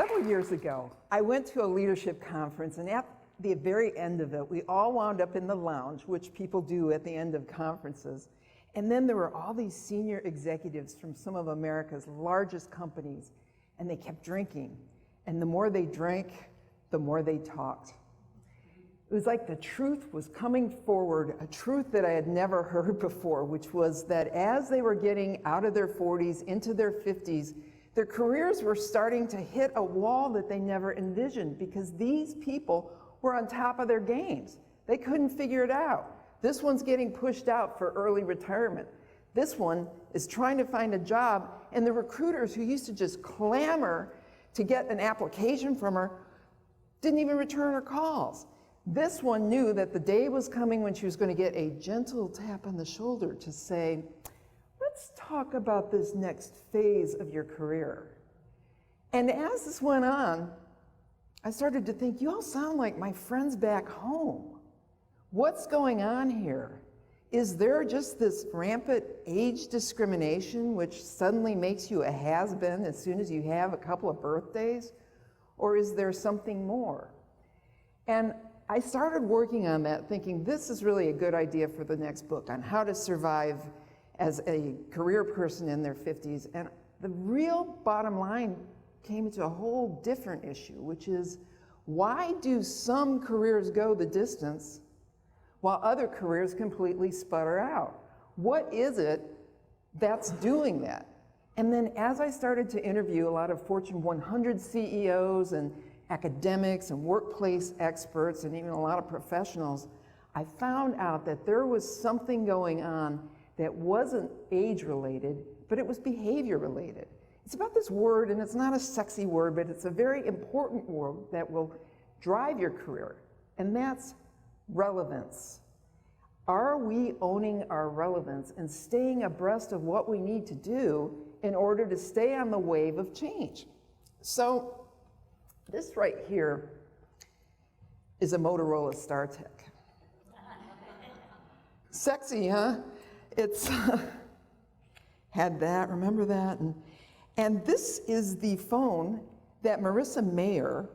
Several years ago, I went to a leadership conference, and at the very end of it, we all wound up in the lounge, which people do at the end of conferences. And then there were all these senior executives from some of America's largest companies, and they kept drinking. And the more they drank, the more they talked. It was like the truth was coming forward, a truth that I had never heard before, which was that as they were getting out of their 40s into their 50s, their careers were starting to hit a wall that they never envisioned, because these people were on top of their games. They couldn't figure it out. This one's getting pushed out for early retirement. This one is trying to find a job, and the recruiters who used to just clamor to get an application from her didn't even return her calls. This one knew that the day was coming when she was going to get a gentle tap on the shoulder to say, let's talk about this next phase of your career. And as this went on, I started to think, you all sound like my friends back home. What's going on here? Is there just this rampant age discrimination which suddenly makes you a has-been as soon as you have a couple of birthdays? Or is there something more? And I started working on that, thinking this is really a good idea for the next book on how to survive as a career person in their 50s. And the real bottom line came into a whole different issue, which is, why do some careers go the distance while other careers completely sputter out? What is it that's doing that? And then as I started to interview a lot of Fortune 100 CEOs and academics and workplace experts and even a lot of professionals, I found out that there was something going on that wasn't age-related, but it was behavior-related. It's about this word, and it's not a sexy word, but it's a very important word that will drive your career, and that's relevance. Are we owning our relevance and staying abreast of what we need to do in order to stay on the wave of change? So this right here is a Motorola StarTech. Sexy, huh? It's had that, remember that? And this is the phone that Marissa Mayer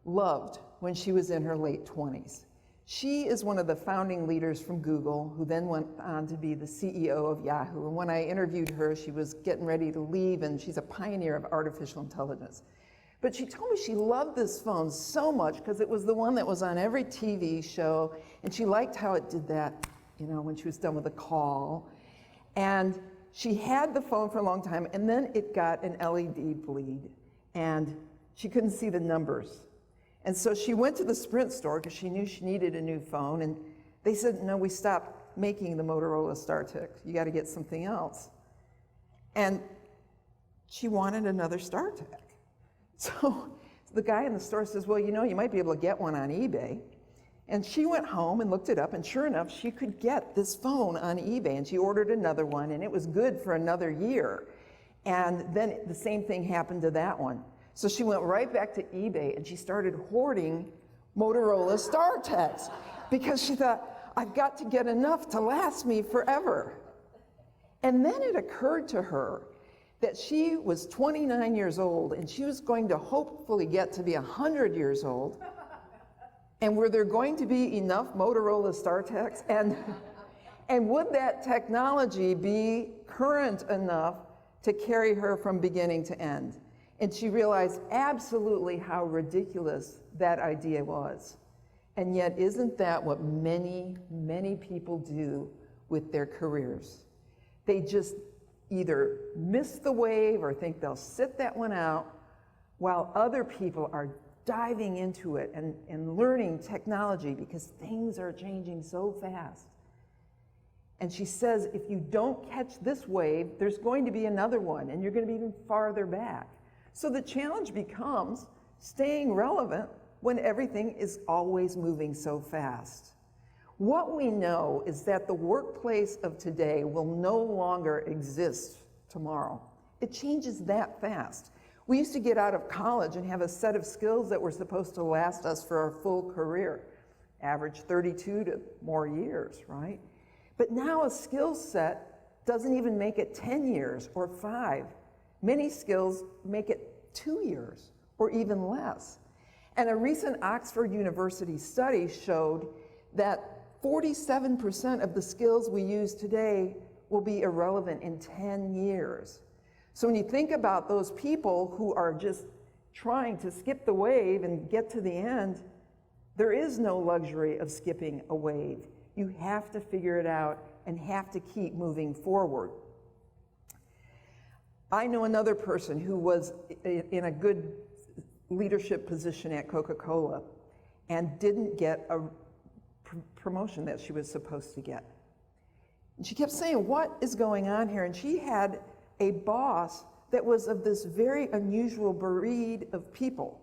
loved when she was in her late 20s. She is one of the founding leaders from Google, who then went on to be the CEO of Yahoo. And when I interviewed her, she was getting ready to leave, and she's a pioneer of artificial intelligence. But she told me she loved this phone so much because it was the one that was on every TV show, and she liked how it did that, you know, when she was done with a call. And she had the phone for a long time, and then it got an LED bleed, and she couldn't see the numbers. And so she went to the Sprint store because she knew she needed a new phone, and they said, no, we stopped making the Motorola StarTech. You got to get something else. And she wanted another StarTech. So the guy in the store says, well, you know, you might be able to get one on eBay. And she went home and looked it up, and sure enough, she could get this phone on eBay, and she ordered another one, and it was good for another year. And then the same thing happened to that one. So she went right back to eBay, and she started hoarding Motorola StarTechs because she thought, I've got to get enough to last me forever. And then it occurred to her that she was 29 years old, and she was going to hopefully get to be 100 years old. And were there going to be enough Motorola StarTechs? And would that technology be current enough to carry her from beginning to end? And she realized absolutely how ridiculous that idea was. And yet, isn't that what many, many people do with their careers? They just either miss the wave or think they'll sit that one out, while other people are diving into it and learning technology because things are changing so fast. And she says, if you don't catch this wave, there's going to be another one, and you're going to be even farther back. So the challenge becomes staying relevant when everything is always moving so fast. What we know is that the workplace of today will no longer exist tomorrow. It changes that fast. We used to get out of college and have a set of skills that were supposed to last us for our full career, average 32 to more years, right? But now a skill set doesn't even make it 10 years or 5. Many skills make it 2 years or even less. And a recent Oxford University study showed that 47% of the skills we use today will be irrelevant in 10 years. So when you think about those people who are just trying to skip the wave and get to the end, there is no luxury of skipping a wave. You have to figure it out and have to keep moving forward. I know another person who was in a good leadership position at Coca-Cola and didn't get a promotion that she was supposed to get. And she kept saying, what is going on here? And she had a boss that was of this very unusual breed of people.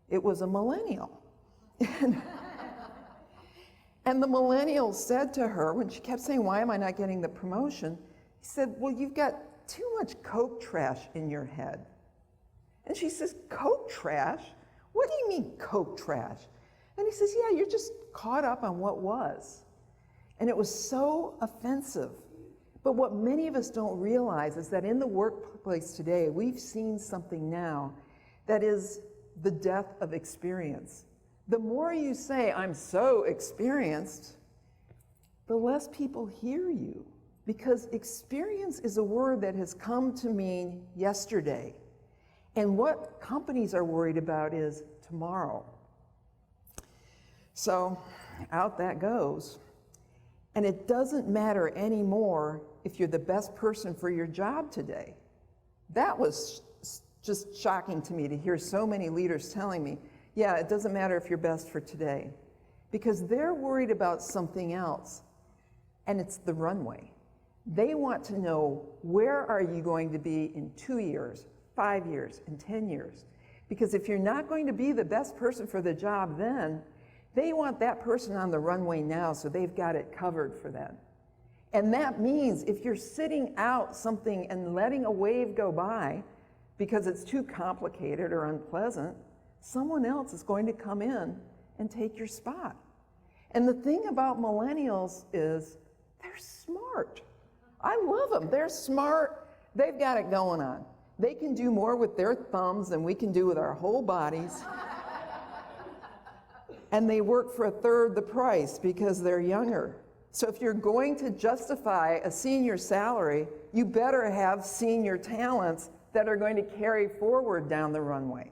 It was a millennial. And the millennial said to her, when she kept saying, why am I not getting the promotion? He said, well, you've got too much Coke trash in your head. And she says, Coke trash? What do you mean Coke trash? And he says, yeah, you're just caught up on what was. And it was so offensive. But what many of us don't realize is that in the workplace today, we've seen something now that is the death of experience. The more you say, I'm so experienced, the less people hear you. Because experience is a word that has come to mean yesterday. And what companies are worried about is tomorrow. So out that goes. And it doesn't matter anymore if you're the best person for your job today. That was just shocking to me to hear so many leaders telling me, yeah, it doesn't matter if you're best for today. Because they're worried about something else, and it's the runway. They want to know, where are you going to be in 2 years, 5 years, and 10 years? Because if you're not going to be the best person for the job then, they want that person on the runway now, so they've got it covered for them. And that means if you're sitting out something and letting a wave go by because it's too complicated or unpleasant, someone else is going to come in and take your spot. And the thing about millennials is they're smart. I love them. They're smart. They've got it going on. They can do more with their thumbs than we can do with our whole bodies. And they work for a third the price because they're younger. So if you're going to justify a senior salary, you better have senior talents that are going to carry forward down the runway.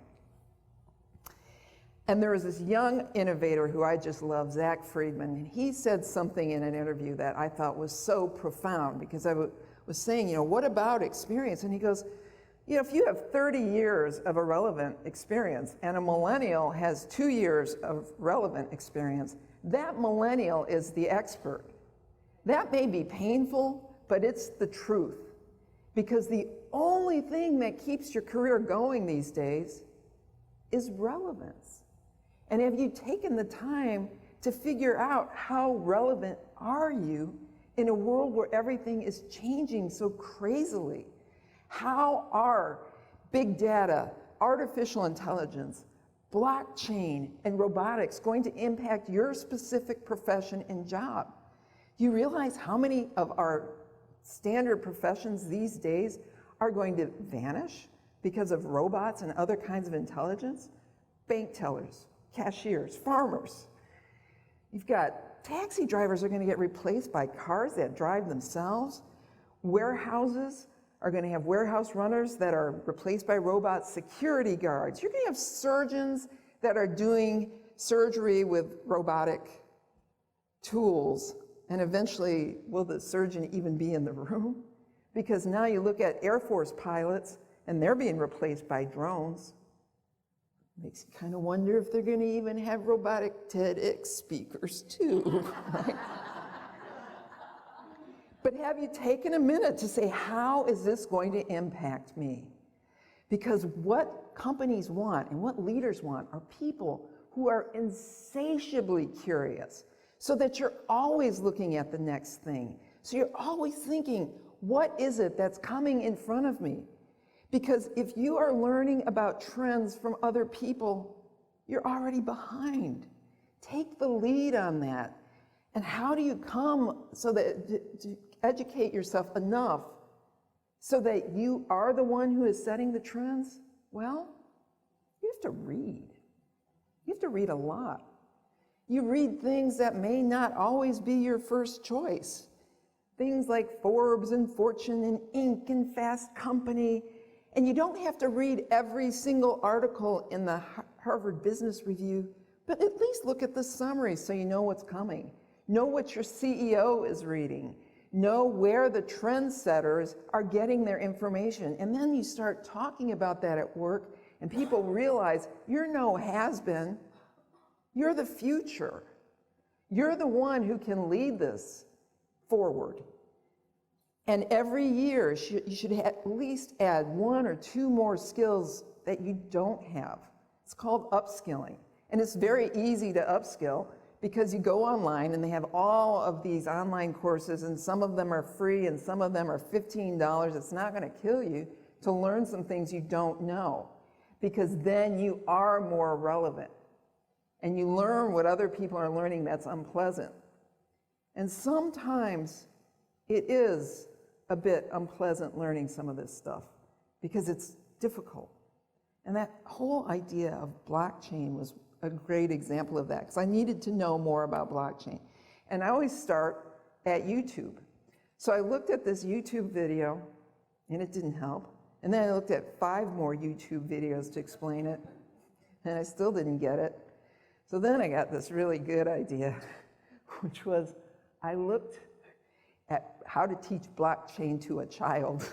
And there was this young innovator who I just love, Zach Friedman, and he said something in an interview that I thought was so profound, because I was saying, what about experience? And he goes, if you have 30 years of irrelevant experience and a millennial has 2 years of relevant experience, that millennial is the expert. That may be painful, but it's the truth. Because the only thing that keeps your career going these days is relevance. And have you taken the time to figure out how relevant are you in a world where everything is changing so crazily? How are big data, artificial intelligence, blockchain, and robotics going to impact your specific profession and job? Do you realize how many of our standard professions these days are going to vanish because of robots and other kinds of intelligence? Bank tellers, cashiers, farmers. You've got taxi drivers are going to get replaced by cars that drive themselves. Warehouses are going to have warehouse runners that are replaced by robots, security guards. You're going to have surgeons that are doing surgery with robotic tools. And eventually, will the surgeon even be in the room? Because now you look at Air Force pilots, and they're being replaced by drones. Makes you kind of wonder if they're going to even have robotic TEDx speakers too, right? But have you taken a minute to say, how is this going to impact me? Because what companies want and what leaders want are people who are insatiably curious, so that you're always looking at the next thing. So you're always thinking, what is it that's coming in front of me? Because if you are learning about trends from other people, you're already behind. Take the lead on that. And how do you come so that to educate yourself enough so that you are the one who is setting the trends? Well, You have to read. You have to read a lot. You read things that may not always be your first choice. Things like Forbes and Fortune and Inc. and Fast Company. And you don't have to read every single article in the Harvard Business Review, but at least look at the summary so you know what's coming. Know what your CEO is reading. Know where the trendsetters are getting their information. And then you start talking about that at work, and people realize you're no has-been. You're the future. You're the one who can lead this forward. And every year, you should at least add 1 or 2 more skills that you don't have. It's called upskilling. And it's very easy to upskill because you go online and they have all of these online courses, and some of them are free and some of them are $15. It's not going to kill you to learn some things you don't know, because then you are more relevant and you learn what other people are learning that's unpleasant. And sometimes it is a bit unpleasant learning some of this stuff because it's difficult. And that whole idea of blockchain was a great example of that, because I needed to know more about blockchain. And I always start at YouTube. So I looked at this YouTube video, and it didn't help. And then I looked at 5 more YouTube videos to explain it, and I still didn't get it. So then I got this really good idea, which was I looked at how to teach blockchain to a child.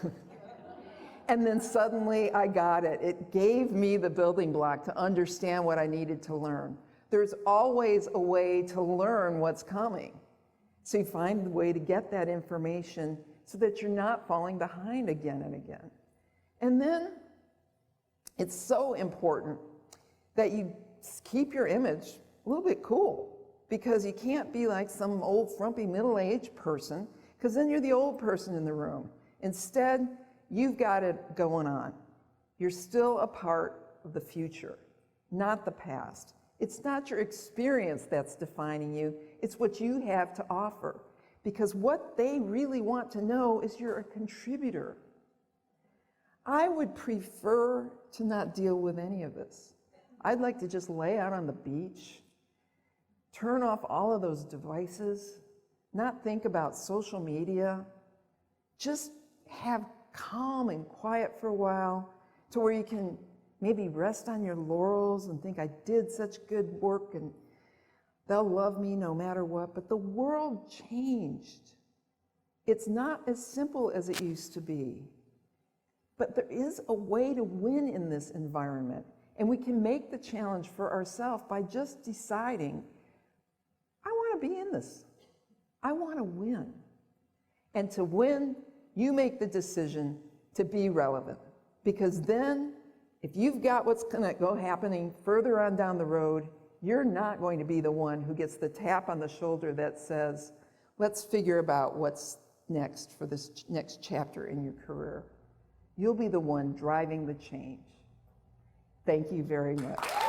And then suddenly I got it. It gave me the building block to understand what I needed to learn. There's always a way to learn what's coming. So you find the way to get that information so that you're not falling behind again and again. And then it's so important that you keep your image a little bit cool, because you can't be like some old frumpy middle-aged person, because then you're the old person in the room. Instead, you've got it going on. You're still a part of the future, not the past. It's not your experience that's defining you, it's what you have to offer. Because what they really want to know is you're a contributor. I would prefer to not deal with any of this. I'd like to just lay out on the beach, turn off all of those devices, not think about social media, just have calm and quiet for a while to where you can maybe rest on your laurels and think, I did such good work and they'll love me no matter what. But the world changed. It's not as simple as it used to be. But there is a way to win in this environment. And we can make the challenge for ourselves by just deciding, I want to be in this. I want to win. And to win, you make the decision to be relevant. Because then, if you've got what's going to go happening further on down the road, you're not going to be the one who gets the tap on the shoulder that says, let's figure out what's next for this next chapter in your career. You'll be the one driving the change. Thank you very much.